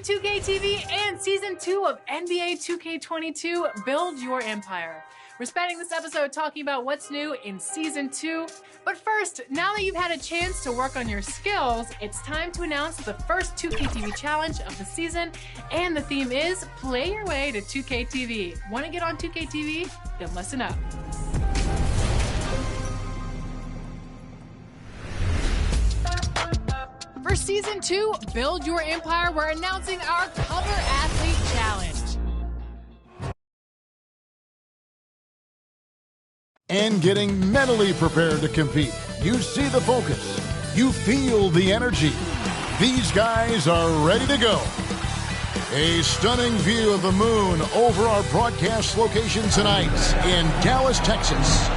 2K TV and Season 2 of NBA 2K22 Build Your Empire. We're spending this episode talking about what's new in Season 2. But first, now that you've had a chance to work on your skills, it's time to announce the first 2K TV challenge of the season. And the theme is Play Your Way to 2K TV. Want to get on 2K TV? Then listen up. For Season 2, Build Your Empire, we're announcing our Cover Athlete Challenge. And getting mentally prepared to compete. You see the focus. You feel the energy. These guys are ready to go. A stunning view of the moon over our broadcast location tonight in Dallas, Texas.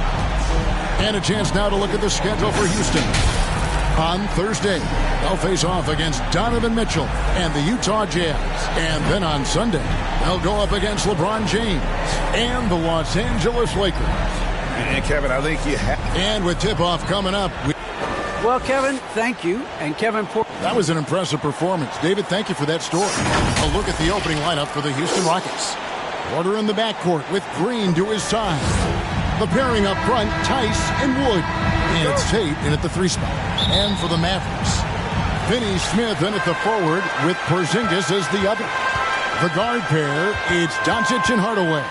And a chance now to look at the schedule for Houston. On Thursday, they'll face off against Donovan Mitchell and the Utah Jazz. And then on Sunday, they'll go up against LeBron James and the Los Angeles Lakers. And Kevin, I think you have. And with tip-off coming up. Well, Kevin, thank you. And Kevin That was an impressive performance. David, thank you for that story. A look at the opening lineup for the Houston Rockets. Porter in the backcourt with Green to his side. The pairing up front, Tice and Wood. And it's Tate in at the 3 spot. And for the Mavericks, Finney Smith in at the forward with Porzingis as the other. The guard pair, it's Doncic and Hardaway.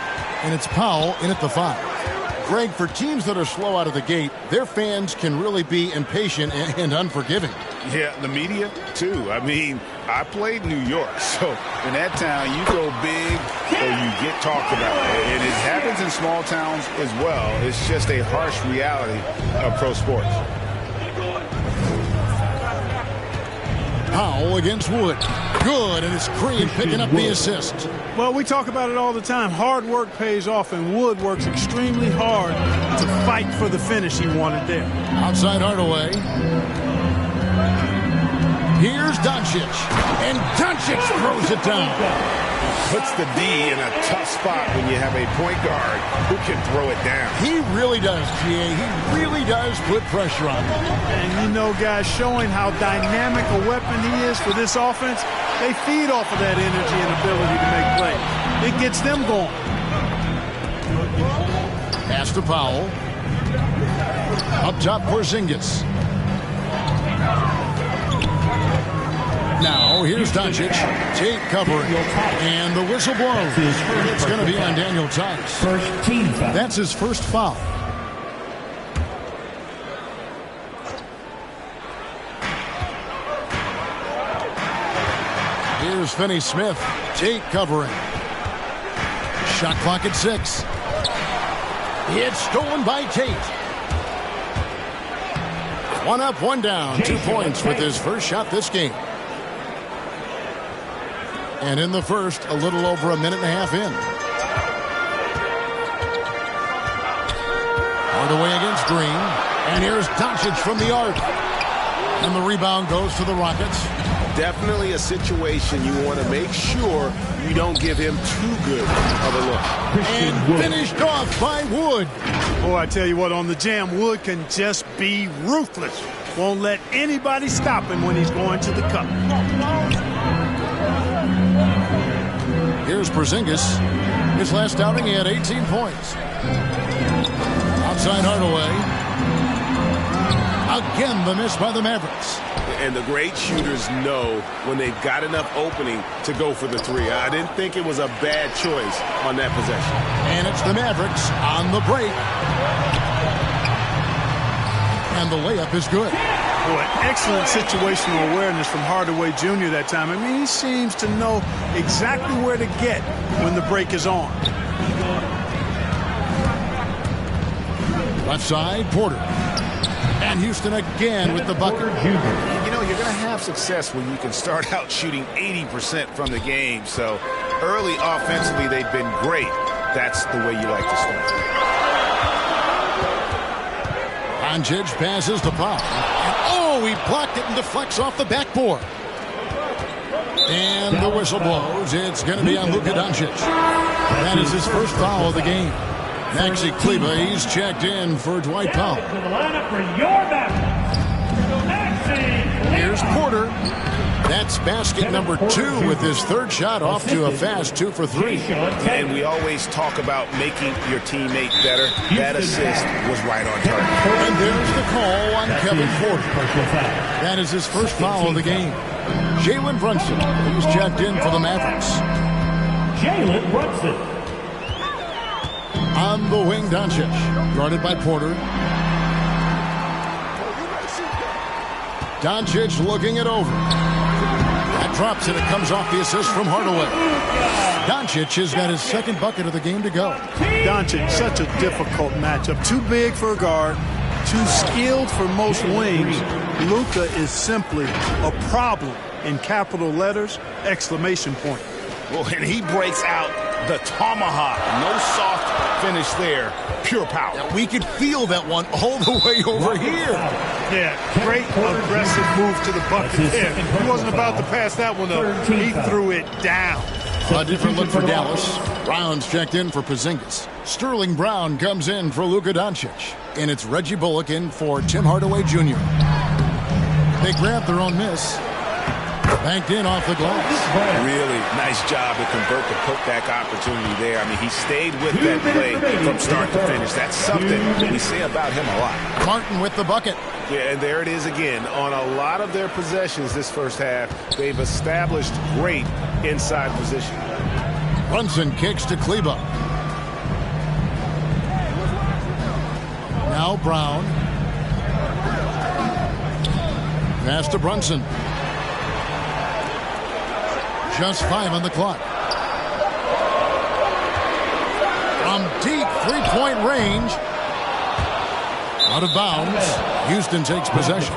And it's Powell in at the 5. Greg, for teams that are slow out of the gate, their fans can really be impatient and unforgiving. Yeah, the media, too. I mean, I played New York, so in that town, you go big or you get talked about. And it happens in small towns as well. It's just a harsh reality of pro sports. Powell against Wood. Good, and it's Green picking up the assist. Well, we talk about it all the time. Hard work pays off, and Wood works extremely hard to fight for the finish he wanted there. Outside Hardaway. Here's Doncic, and Doncic throws it down. Puts the D in a tough spot when you have a point guard who can throw it down. He really does, GA. He really does put pressure on him. And you know, guys, showing how dynamic a weapon he is for this offense, they feed off of that energy and ability to make plays. It gets them going. Pass to Powell. Up top, Porzingis. Now, here's Doncic. Tate covering. And the whistle blows. It's going to be on Daniel Tice. First team foul. That's his first foul. Here's Finney Smith. Tate covering. Shot clock at 6. It's stolen by Tate. 1 up, 1 down. 2 points with his first shot this game. And in the first, a little over a minute and a half in. Hardaway against Green. And here's Doncic from the arc. And the rebound goes to the Rockets. Definitely a situation you want to make sure you don't give him too good of a look. And finished off by Wood. Boy, I tell you what, on the jam, Wood can just be ruthless. Won't let anybody stop him when he's going to the cup. Here's Porzingis. His last outing, he had 18 points. Outside Hardaway. Again, the miss by the Mavericks. And the great shooters know when they've got enough opening to go for the 3. I didn't think it was a bad choice on that possession. And it's the Mavericks on the break. And the layup is good. Boy, excellent situational awareness from Hardaway Jr. that time. I mean, he seems to know exactly where to get when the break is on. Left side, Porter. And Houston again with the bucket. You know, you're going to have success when you can start out shooting 80% from the game. So early offensively, they've been great. That's the way you like to start. Doncic passes to Powell. And he blocked it and deflects off the backboard. And the whistle blows. It's going to be on Luka Doncic. That is his first foul of the game. Maxi Kleber, he's checked in for Dwight Powell. To the lineup for your Mavericks, Maxi Kleber. Here's Porter, that's basket number 2 with his third shot off to a fast 2 for 3. And we always talk about making your teammate better. That assist was right on target. And there's the call on Kevin Porter. That is his first foul of the game. Jalen Brunson, he's checked in for the Mavericks. Jalen Brunson. On the wing, Doncic, guarded by Porter. Doncic looking it over. That drops and it comes off the assist from Hardaway. Doncic has got his second bucket of the game to go. Doncic, such a difficult matchup. Too big for a guard, too skilled for most wings. Luka is simply a problem in capital letters, exclamation point. Well, and he breaks out the tomahawk. No soft finish there. Pure power. Now, we could feel that one all the way over here. Yeah, great aggressive move to the bucket there. He wasn't about to pass that one up. He threw it down. A different look for Dallas. Brown's checked in for Porzingis. Sterling Brown comes in for Luka Doncic. And it's Reggie Bullock in for Tim Hardaway Jr. They grabbed their own miss. Banked in off the glass. Really nice job to convert the putback opportunity there. I mean, he stayed with that play from start to finish. That's something that we say about him a lot. Martin with the bucket. Yeah, and there it is again. On a lot of their possessions this first half, they've established great inside position. Brunson kicks to Kleba. Now Brown. Pass to Brunson. Just 5 on the clock. From deep three-point range. Out of bounds. Houston takes possession.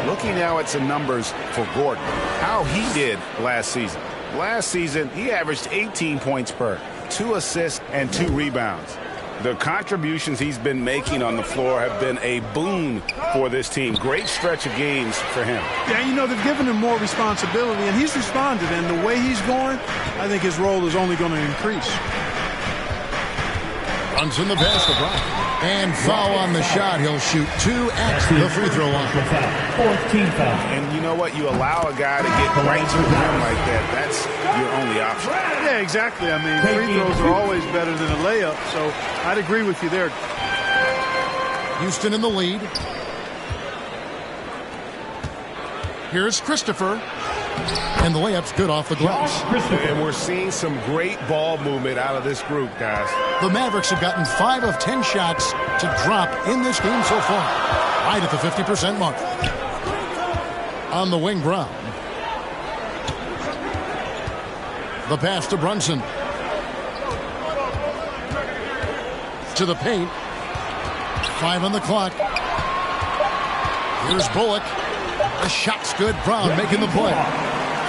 Looking now at some numbers for Gordon. How he did last season. Last season, he averaged 18 points per, 2 assists, and 2 rebounds. The contributions he's been making on the floor have been a boon for this team. Great stretch of games for him. Yeah, you know, they've given him more responsibility, and he's responded. And the way he's going, I think his role is only going to increase. Runs in the pass to Brown. And foul on the shot. He'll shoot 2 at the free throw line. 14 foul. And you know what? You allow a guy to get right to the rim like that. That's your only option. Yeah, exactly. I mean, free throws are always better than a layup, so I'd agree with you there. Houston in the lead. Here's Christopher. And the layup's good off the glass. And we're seeing some great ball movement out of this group, guys. The Mavericks have gotten 5 of 10 shots to drop in this game so far. Right at the 50% mark. On the wing, Brown. The pass to Brunson. To the paint. 5 on the clock. Here's Bullock. The shot's good. Brown making the play.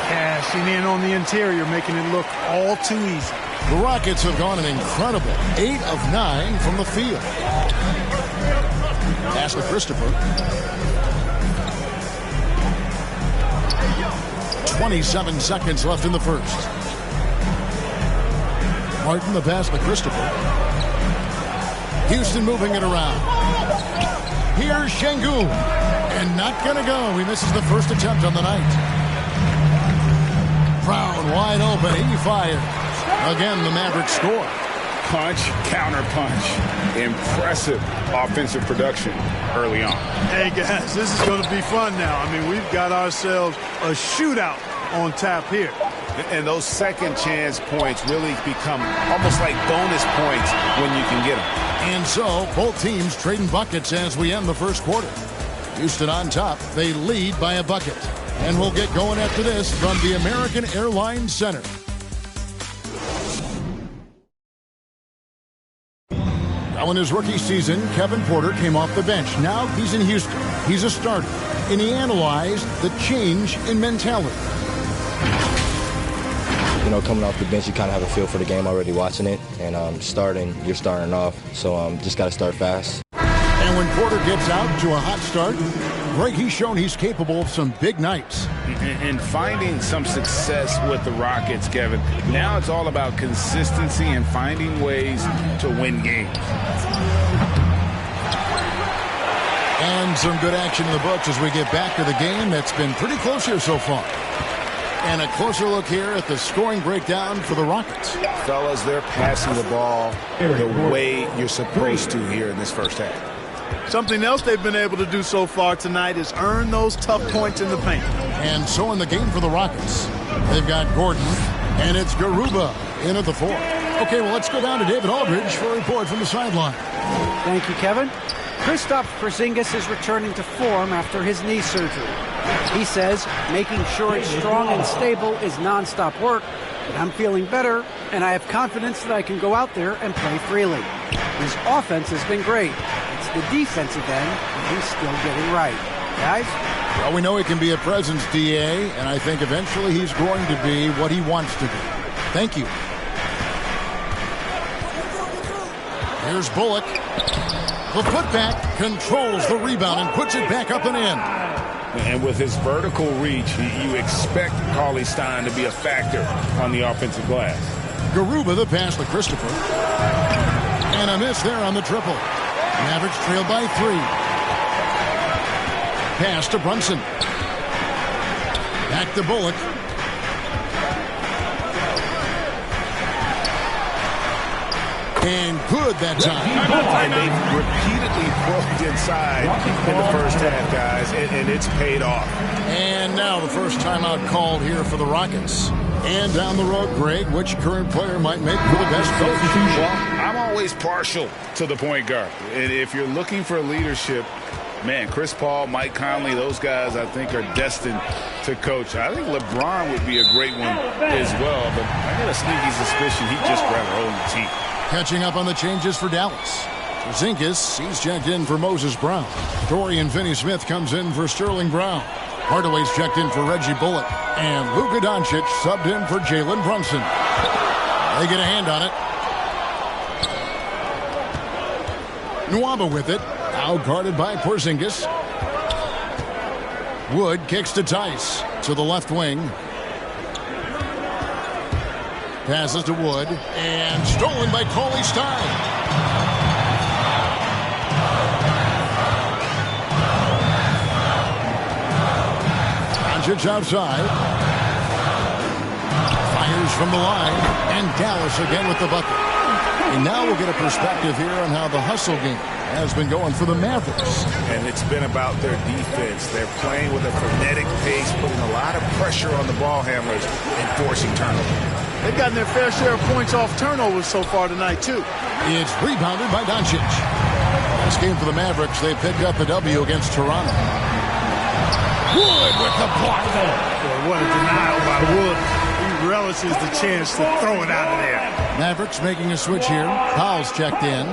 Cashing in on the interior, making it look all too easy. The Rockets have gone an incredible 8 of 9 from the field. Pass to Christopher. 27 seconds left in the first. Martin the pass to Christopher. Houston moving it around. Here's Şengün. And not going to go. He misses the first attempt on the night. Brown wide open. He fires. Again, the Mavericks score. Punch, counter punch. Impressive offensive production early on. Hey, guys, this is going to be fun now. I mean, we've got ourselves a shootout on tap here. And those second chance points really become almost like bonus points when you can get them. And so, both teams trading buckets as we end the first quarter. Houston on top. They lead by a bucket. And we'll get going after this from the American Airlines Center. Now in his rookie season, Kevin Porter came off the bench. Now he's in Houston. He's a starter. And he analyzed the change in mentality. You know, coming off the bench, you kind of have a feel for the game already watching it. And you're starting off. So just got to start fast. And when Porter gets out to a hot start, Greg, he's shown he's capable of some big nights. And finding some success with the Rockets, Kevin. Now it's all about consistency and finding ways to win games. And some good action in the books as we get back to the game that's been pretty close here so far. And a closer look here at the scoring breakdown for the Rockets. Fellas, they're passing the ball the way you're supposed to here in this first half. Something else they've been able to do so far tonight is earn those tough points in the paint. And so in the game for the Rockets, they've got Gordon, and it's Garuba in at the 4. Okay, well, let's go down to David Aldridge for a report from the sideline. Thank you, Kevin. Kristaps Porzingis is returning to form after his knee surgery. He says making sure it's strong and stable is nonstop work, but I'm feeling better, and I have confidence that I can go out there and play freely. His offense has been great. It's the defensive end that he's still getting right. Guys? Well, we know he can be a presence, DA, and I think eventually he's going to be what he wants to be. Thank you. Here's Bullock. The putback controls the rebound and puts it back up and in. And with his vertical reach, you expect Cauley Stein to be a factor on the offensive glass. Garuba the pass to Christopher. And a miss there on the triple. Mavericks trailed by 3. Pass to Brunson. Back to Bullock. And good that time. And they've repeatedly broke inside in the first half, guys, and it's paid off. And now the first timeout called here for the Rockets. And down the road, Greg, which current player might make for the best coach? Well, I'm always partial to the point guard. And if you're looking for leadership, man, Chris Paul, Mike Conley, those guys I think are destined to coach. I think LeBron would be a great one as well, but I got a sneaky suspicion he'd just grab a hold of the team. Catching up on the changes for Dallas. Porzingis, he's checked in for Moses Brown. Dorian Finney-Smith comes in for Sterling Brown. Hardaway's checked in for Reggie Bullock. And Luka Doncic subbed in for Jalen Brunson. They get a hand on it. Nwaba with it. Now guarded by Porzingis. Wood kicks to Tice. To the left wing. Passes to Wood. And stolen by Cauley Stein. Doncic outside. Fires from the line. And Dallas again with the bucket. And now we'll get a perspective here on how the hustle game has been going for the Mavericks. And it's been about their defense. They're playing with a frenetic pace, putting a lot of pressure on the ball handlers and forcing turnovers. They've gotten their fair share of points off turnovers so far tonight, too. It's rebounded by Doncic. This game for the Mavericks, they picked up the W against Toronto. Wood with the block. Boy, what a denial by Wood. He relishes the chance to throw it out of there. Mavericks making a switch here. Powell's checked in.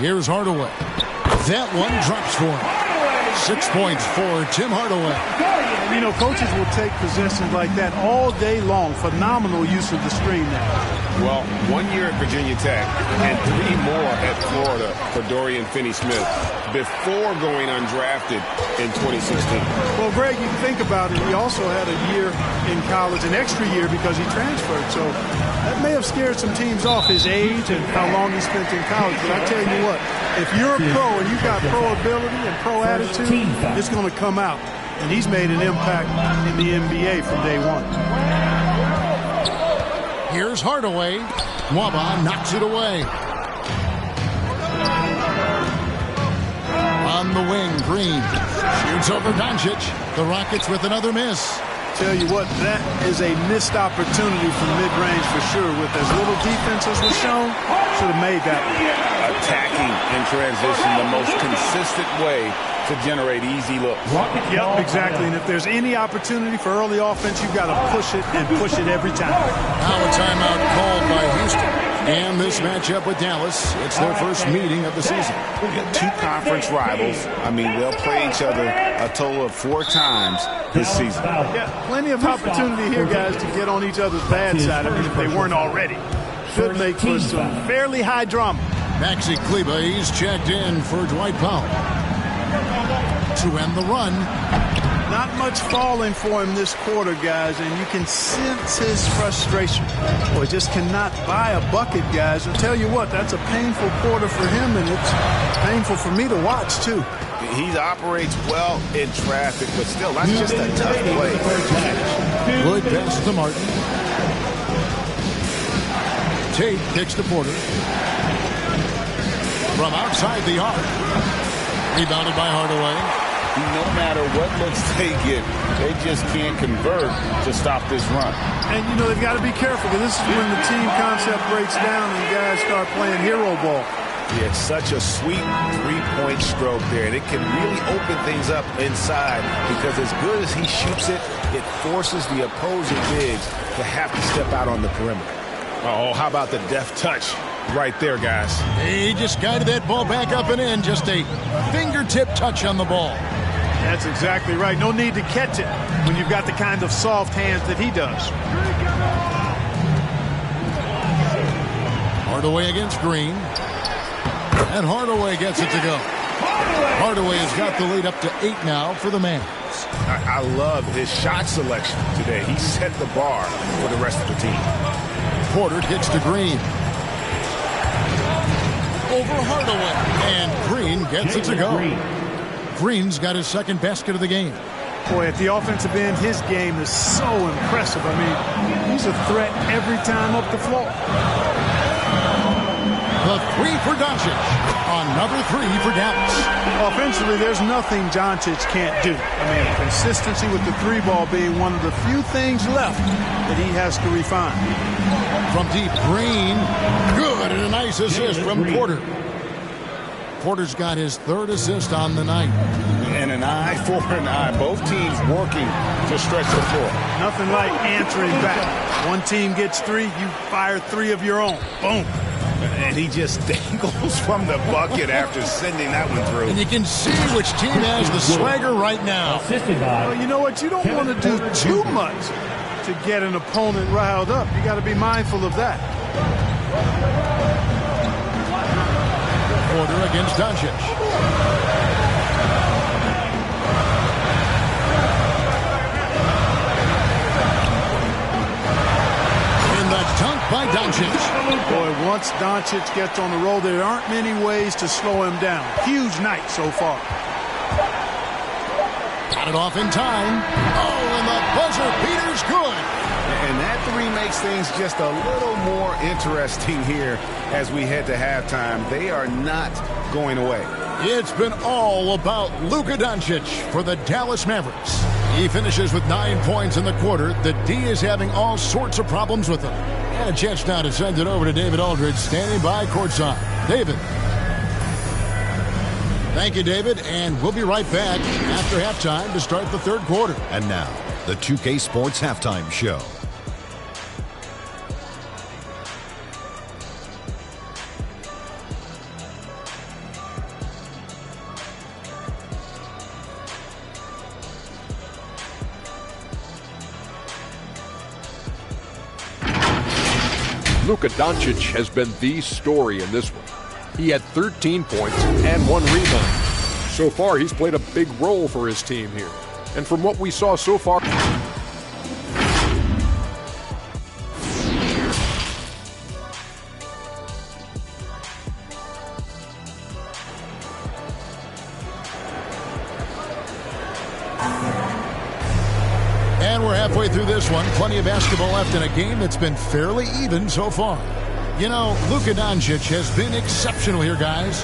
Here's Hardaway. That one drops for him. 6 points for Tim Hardaway. You know, coaches will take possessions like that all day long. Phenomenal use of the screen now. Well, 1 year at Virginia Tech and 3 more at Florida for Dorian Finney-Smith before going undrafted in 2016. Well, Greg, you think about it, he also had a year in college, an extra year because he transferred. So that may have scared some teams off, his age and how long he spent in college. But I tell you what, if you're a pro and you've got pro ability and pro attitude, it's going to come out. And he's made an impact in the NBA from day one. Here's Hardaway. Nwaba knocks it away. On the wing, Green shoots over Doncic. The Rockets with another miss. Tell you what, that is a missed opportunity from mid-range for sure. With as little defense as was shown, should have made that one. Attacking in transition, the most consistent way to generate easy looks. Yep, exactly. And if there's any opportunity for early offense, you've got to push it and push it every time. Now a timeout called by Houston. And this matchup with Dallas, it's their first meeting of the season. 2 conference rivals. I mean, they'll play each other a total of 4 times this season. Yeah, plenty of opportunity here, guys, to get on each other's bad side. I mean, if they weren't already. Should make for some fairly high drama. Maxi Kleber, he's checked in for Dwight Powell. To end the run. Not much falling for him this quarter, guys, and you can sense his frustration. Boy, just cannot buy a bucket, guys. I'll tell you what, that's a painful quarter for him, and it's painful for me to watch, too. He operates well in traffic, but still, that's just a tough play. Good pass to Martin. Tate kicks to Porter. From outside the arc. Rebounded by Hardaway. No matter what looks they get, they just can't convert to stop this run. And, you know, they've got to be careful, because this is when the team concept breaks down and guys start playing hero ball. Yeah, it's such a sweet three-point stroke there, and it can really open things up inside, because as good as he shoots it, it forces the opposing bigs to have to step out on the perimeter. Oh, how about the deft touch right there, guys? He just guided that ball back up and in. Just a fingertip touch on the ball. That's exactly right. No need to catch it when you've got the kind of soft hands that he does. Hardaway against Green. And Hardaway gets it to go. Hardaway has got the lead up to 8 now for the Mavs. I love his shot selection today. He set the bar for the rest of the team. Porter gets to Green. Over Hardaway. And Green gets it to go. Green's got his second basket of the game. Boy, at the offensive end, his game is so impressive. I mean, he's a threat every time up the floor. The three for Doncic. Another three for Dallas. Offensively, there's nothing Doncic can't do. I mean, consistency with the three ball being one of the few things left that he has to refine. From deep, Green. Good, and a nice assist from Porter. Porter's got his third assist on the night. And an eye for an eye. Both teams working to stretch the floor. Nothing like answering back. One team gets 3, you fire 3 of your own. Boom. And he just dangles from the bucket after sending that one through. And you can see which team has the swagger right now. Well, you know what? You don't want to do too much to get an opponent riled up. You got to be mindful of that. Porter against Doncic. And the dunk by Doncic. Boy, once Doncic gets on the roll, there aren't many ways to slow him down. Huge night so far. Got it off in time. Oh, and the buzzer beater's good. And that three makes things just a little more interesting here as we head to halftime. They are not going away. It's been all about Luka Doncic for the Dallas Mavericks. He finishes with 9 points in the quarter. The D is having all sorts of problems with him. And a chance now to send it over to David Aldridge, standing by courtside. David. Thank you, David, and we'll be right back after halftime to start the third quarter. And now, the 2K Sports Halftime Show. Luka Doncic has been the story in this one. He had 13 points and 1 rebound. So far, he's played a big role for his team here. And from what we saw so far... And we're halfway through this one. Plenty of basketball left in a game that's been fairly even so far. You know, Luka Doncic has been exceptional here, guys.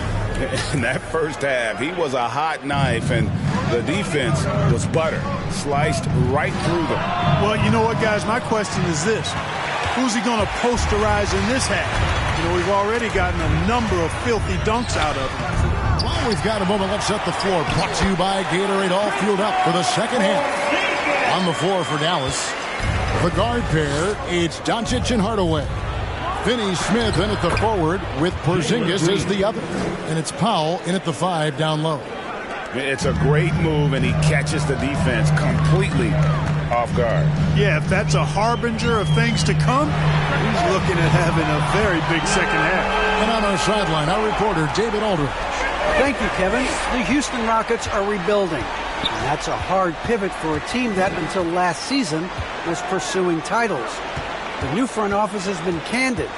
In that first half, he was a hot knife, and the defense was butter. Sliced right through them. Well, you know what, guys? My question is this. Who's he going to posterize in this half? You know, we've already gotten a number of filthy dunks out of him. Well, we've got a moment left set the floor. Brought to you by Gatorade, all fueled up for the second half. On the floor for Dallas, the guard pair, it's Doncic and Hardaway. Finney-Smith in at the forward with Porzingis as the other. And it's Powell in at the 5 down low. It's a great move, and he catches the defense completely off guard. Yeah, if that's a harbinger of things to come, he's looking at having a very big second half. And on our sideline, our reporter, David Aldridge. Thank you, Kevin. The Houston Rockets are rebuilding. And that's a hard pivot for a team that, until last season, was pursuing titles. The new front office has been candid.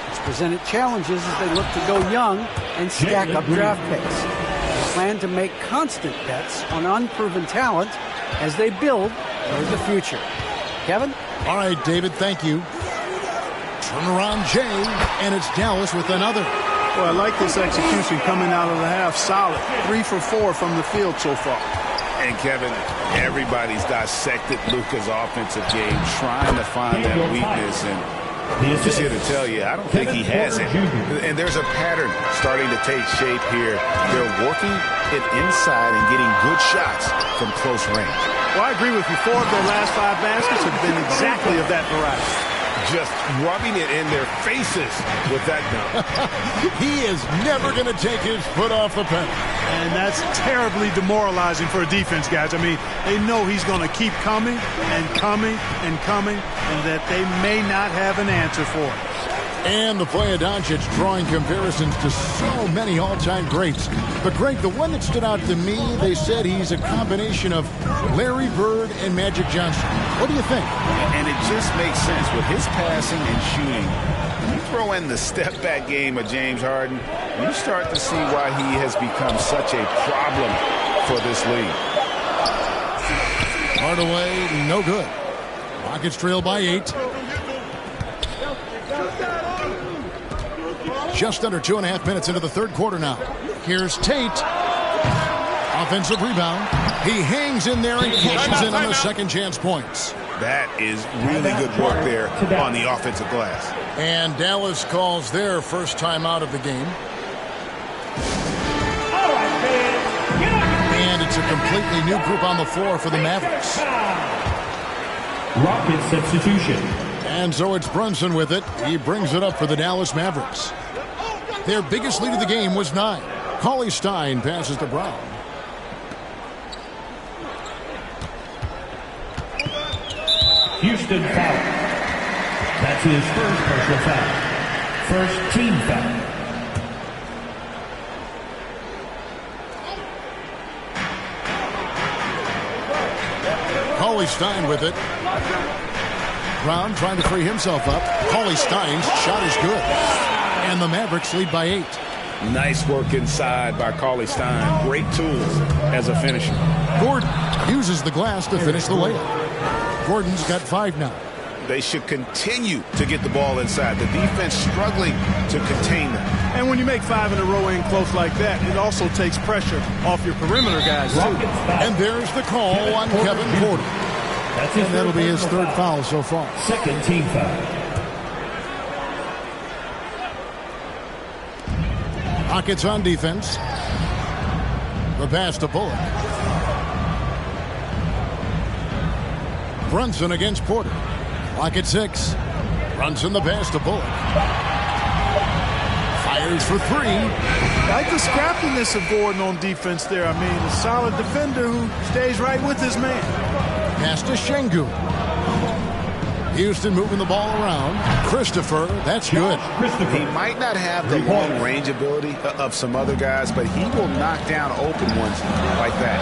It's presented challenges as they look to go young and stack up draft picks. They plan to make constant bets on unproven talent as they build toward the future. Kevin? All right, David, thank you. Turnaround Jay, and it's Dallas with another. Well, I like this execution coming out of the half. Solid. 3 for 4 from the field so far. And Kevin, everybody's dissected Luka's offensive game, trying to find that weakness. And just here to tell you, I don't think he has it. And there's a pattern starting to take shape here. They're working it inside and getting good shots from close range. Well, I agree with you. 4 of their last 5 baskets have been exactly of that variety. Just rubbing it in their faces with that dunk. He is never going to take his foot off the pedal. And that's terribly demoralizing for a defense, guys. I mean, they know he's going to keep coming and coming and coming, and that they may not have an answer for it. And the play of Doncic drawing comparisons to so many all-time greats. But, Greg, the one that stood out to me, they said he's a combination of Larry Bird and Magic Johnson. What do you think? And it just makes sense with his passing and shooting. When you throw in the step-back game of James Harden, you start to see why he has become such a problem for this league. Hardaway, no good. Rockets trail by 8. Just under 2.5 minutes into the third quarter now. Here's Tate. Offensive rebound. He hangs in there and cashes in on the second chance points. That is really good work there on the offensive glass. And Dallas calls their first time out of the game. And it's a completely new group on the floor for the Mavericks. Rocket substitution. And so it's Brunson with it. He brings it up for the Dallas Mavericks. Their biggest lead of the game was 9. Cauley-Stein passes to Brown. Houston foul. That's his first personal foul. First team foul. Cauley-Stein with it. Brown trying to free himself up. Cauley-Stein's shot is good. And the Mavericks lead by 8. Nice work inside by Cauley-Stein. Great tools as a finisher. Gordon uses the glass to finish the layup. Gordon's got 5 now. They should continue to get the ball inside. The defense struggling to contain them. And when you make 5 in a row in close like that, it also takes pressure off your perimeter guys, too. And there's the call on Kevin Porter. And that'll be his third foul so far. Second team foul. Rockets on defense. The pass to Bullock. Brunson against Porter. Clock at 6. Brunson the pass to Bullock. Fires for 3. I like the scrappiness of Gordon on defense there. I mean, a solid defender who stays right with his man. Pass to Şengün. Houston moving the ball around. Christopher, that's good. He might not have the long range ability of some other guys, but he will knock down open ones like that.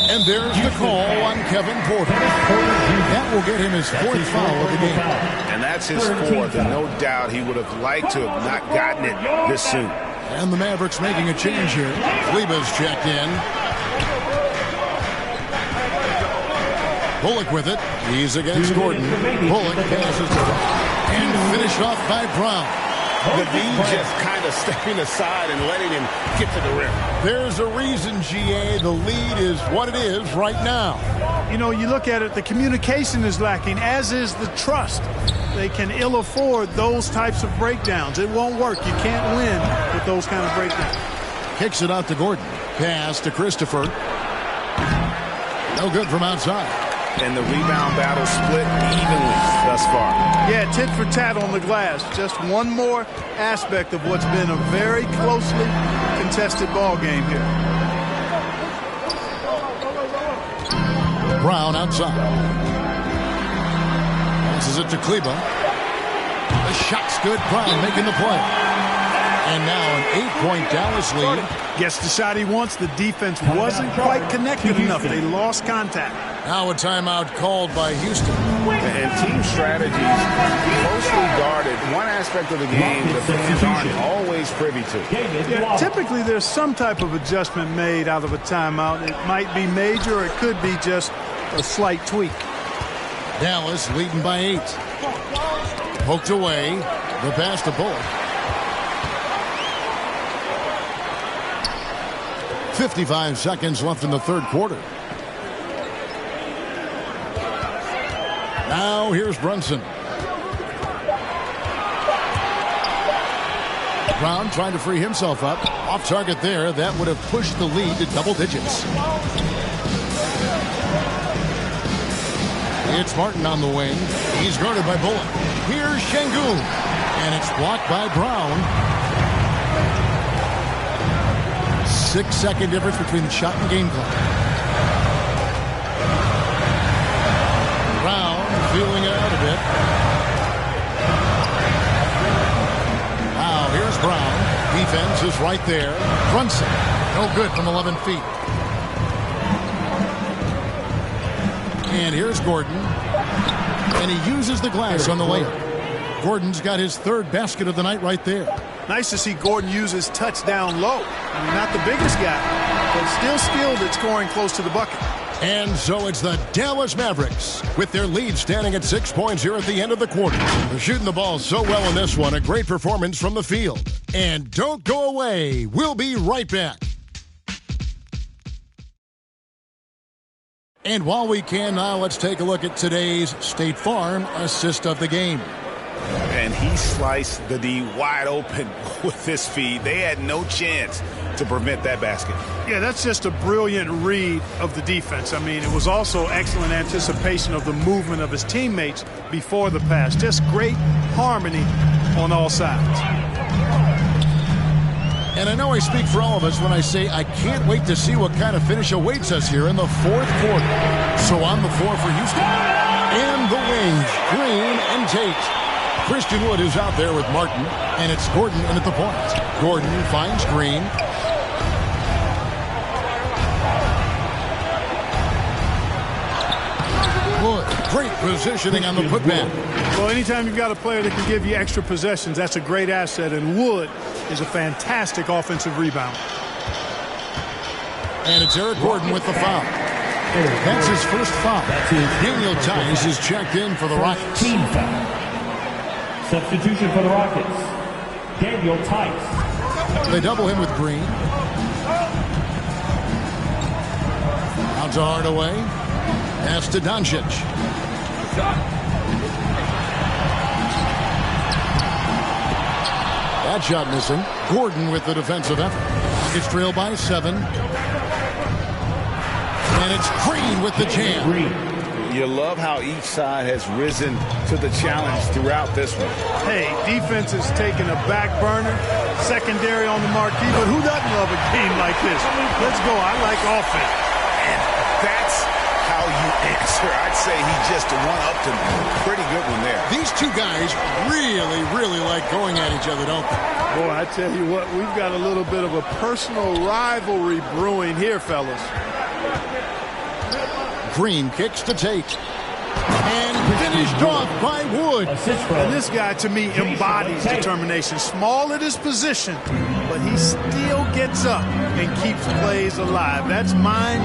And there's the call on Kevin Porter. That will get him his 4th foul of the game. And that's his 4th, and no doubt he would have liked to have not gotten it this soon. And the Mavericks making a change here. Kleber's checked in. Bullock with it. He's against Gordon. Bullock passes to Brown. And finished off by Brown. Levine just kind of stepping aside and letting him get to the rim. There's a reason, GA. The lead is what it is right now. You know, you look at it, the communication is lacking, as is the trust. They can ill afford those types of breakdowns. It won't work. You can't win with those kind of breakdowns. Kicks it out to Gordon. Pass to Christopher. No good from outside. And the rebound battle split evenly thus far. Yeah, tit for tat on the glass. Just one more aspect of what's been a very closely contested ball game here. Brown outside. Passes it to Kleber. The shot's good. Brown making the play. And now an 8-point Dallas lead. Gets the shot he wants. The defense wasn't quite connected enough. They lost contact. Now a timeout called by Houston. And team strategies closely guarded. One aspect of the game that fans aren't always privy to. Yeah, typically there's some type of adjustment made out of a timeout. It might be major or it could be just a slight tweak. Dallas leading by 8. Poked away. The pass to Bullock. 55 seconds left in the third quarter. Now here's Brunson. Brown trying to free himself up. Off target there. That would have pushed the lead to double digits. It's Martin on the wing. He's guarded by Bullock. Here's Şengün. And it's blocked by Brown. 6-second difference between the shot and game clock. Brown feeling it out a bit. Now here's Brown. Defense is right there. Brunson. No good from 11 feet. And here's Gordon. And he uses the glass on the layup. Gordon's got his third basket of the night right there. Nice to see Gordon use his touchdown low. I mean, not the biggest guy, but still skilled at scoring close to the bucket. And so it's the Dallas Mavericks with their lead standing at 6 points here at the end of the quarter. They're shooting the ball so well in this one. A great performance from the field. And don't go away. We'll be right back. And while we can now, let's take a look at today's State Farm assist of the game. And he sliced the D wide open with his feed. They had no chance to prevent that basket. Yeah, that's just a brilliant read of the defense. I mean, it was also excellent anticipation of the movement of his teammates before the pass. Just great harmony on all sides. And I know I speak for all of us when I say I can't wait to see what kind of finish awaits us here in the fourth quarter. So on the floor for Houston. And the wings, Green and Tate. Christian Wood is out there with Martin, and it's Gordon in at the point. Gordon finds Green. Wood, great positioning on the putback. Well, anytime you've got a player that can give you extra possessions, that's a great asset, and Wood is a fantastic offensive rebounder. And it's Eric Gordon with the foul. That's his first foul. Daniel Tice is checked in for the Rockets. Team foul. Substitution for the Rockets, Daniel Tice. They double him with Green. Out to Hardaway. Pass to Doncic. That shot missing. Gordon with the defensive effort. Rockets trail by 7. And it's Green with the jam. Green. You love how each side has risen to the challenge throughout this one. Hey, defense is taking a back burner, secondary on the marquee, but who doesn't love a game like this? Let's go. I like offense. And that's how you answer. I'd say he just one-upped him. Pretty good one there. These two guys really, really like going at each other, don't they? Boy, I tell you what, we've got a little bit of a personal rivalry brewing here, fellas. Green kicks to Tate. And finished off by Wood. And this guy, to me, embodies determination. Small at his position, but he still gets up and keeps plays alive. That's mind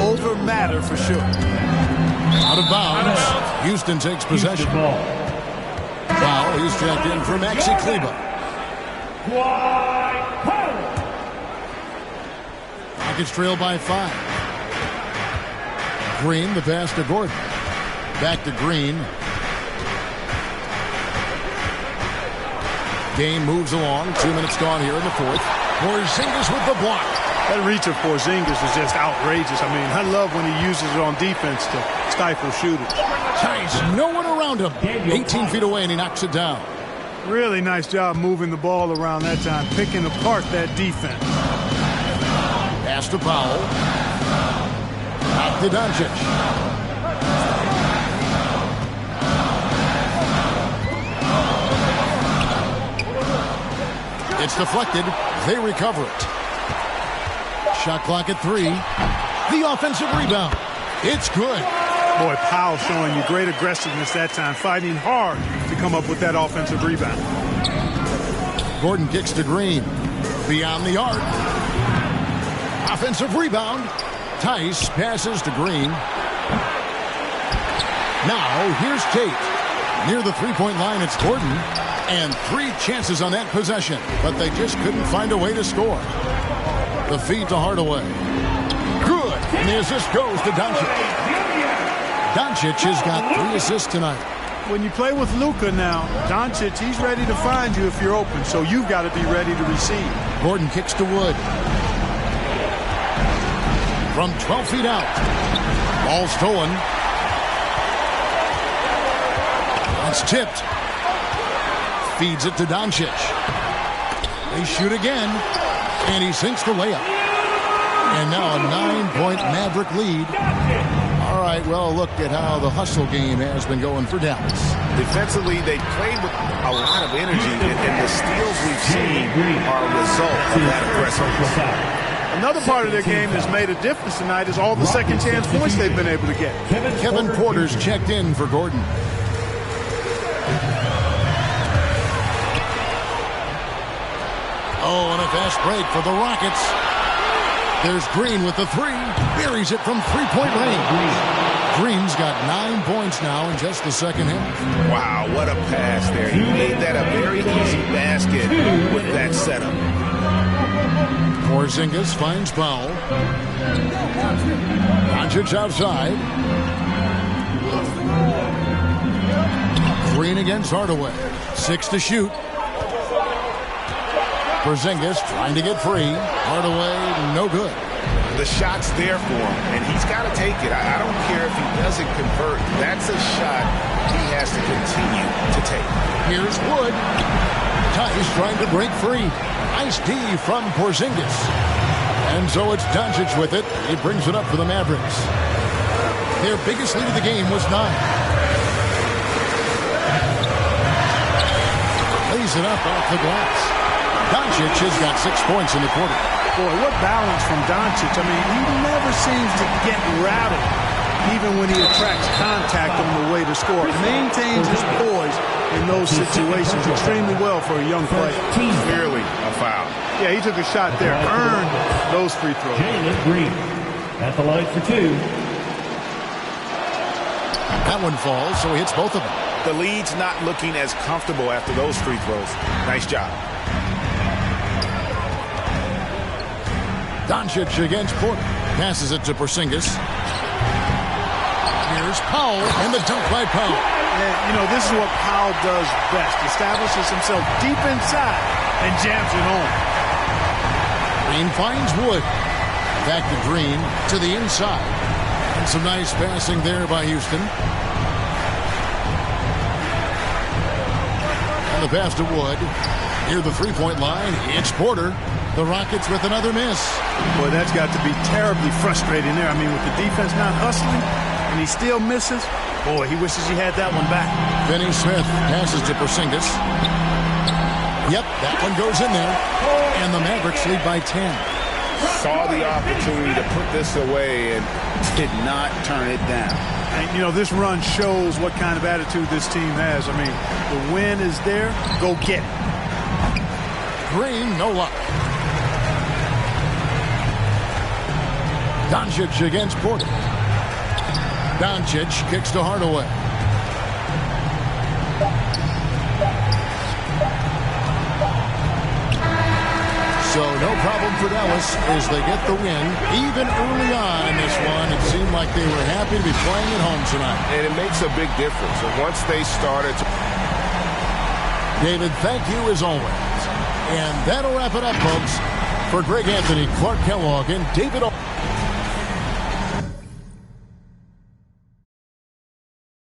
over matter for sure. Out of bounds. Houston takes possession. Foul. He's checked in for Maxi Kleber. Rockets trail by 5. Green, the pass to Gordon. Back to Green. Game moves along. 2 minutes gone here in the fourth. Porzingis with the block. That reach of Porzingis is just outrageous. I mean, I love when he uses it on defense to stifle shooters. Tice, no one around him. 18 feet away, and he knocks it down. Really nice job moving the ball around that time, picking apart that defense. Pass to Powell. Back to Doncic. It's deflected. They recover it. Shot clock at 3. The offensive rebound. It's good. Boy, Powell showing you great aggressiveness that time, fighting hard to come up with that offensive rebound. Gordon kicks to Green. Beyond the arc. Offensive rebound. Tice passes to Green. Now, here's Tate. Near the three-point line, it's Gordon. And 3 chances on that possession, but they just couldn't find a way to score. The feed to Hardaway. Good. And the assist goes to Doncic. Doncic has got 3 assists tonight. When you play with Luka now, Doncic, he's ready to find you if you're open, so you've got to be ready to receive. Gordon kicks to Wood. From 12 feet out. Ball stolen. It's tipped. Feeds it to Doncic. They shoot again. And he sinks the layup. And now a 9-point Maverick lead. All right, well, look at how the hustle game has been going for Dallas. Defensively, they played with a lot of energy, and the steals we've seen are a result of that aggressiveness. Another part of their game that's made a difference tonight is all the second chance points they've been able to get. Kevin Porter's checked in for Gordon. Oh, and a fast break for the Rockets. There's Green with the 3. Buries it from three-point range. Green's got 9 points now in just the second half. Wow, what a pass there. He made that a very easy basket with that setup. Porzingis finds Powell. Doncic outside. Green against Hardaway. 6 to shoot. Porzingis trying to get free. Hardaway, no good. The shot's there for him, and he's got to take it. I don't care if he doesn't convert. That's a shot he has to continue to take. Here's Wood. Tice trying to break free. Nice D from Porzingis. And so it's Doncic with it. He brings it up for the Mavericks. Their biggest lead of the game was 9. Lays it up off the glass. Doncic has got 6 points in the quarter. Boy, what balance from Doncic. I mean, he never seems to get rattled, even when he attracts contact on the way to score. Maintains his poise in those situations extremely well for a young player. Clearly a foul. Yeah, he took a shot there, earned those free throws. Jalen Green at the line for 2. That one falls, so he hits both of them. The lead's not looking as comfortable after those free throws. Nice job. Doncic against Porter. Passes it to Porzingis. Here's Powell, and the dunk by Powell. And, you know, this is what Powell does best. Establishes himself deep inside and jams it home. Green finds Wood. Back to Green to the inside. And some nice passing there by Houston. And the pass to Wood. Near the three-point line, it's Porter. The Rockets with another miss. Boy, that's got to be terribly frustrating there. I mean, with the defense not hustling, and he still misses. Boy, he wishes he had that one back. Finney Smith passes to Porzingis. Yep, that one goes in there. And the Mavericks lead by 10. Saw the opportunity to put this away and did not turn it down. And, you know, this run shows what kind of attitude this team has. I mean, the win is there. Go get it. Green, no luck. Doncic against Porter. Doncic kicks to Hardaway. So no problem for Dallas as they get the win. Even early on in this one, it seemed like they were happy to be playing at home tonight. And it makes a big difference. And once they started to... David, thank you as always. And that'll wrap it up, folks. For Greg Anthony, Clark Kellogg, and David...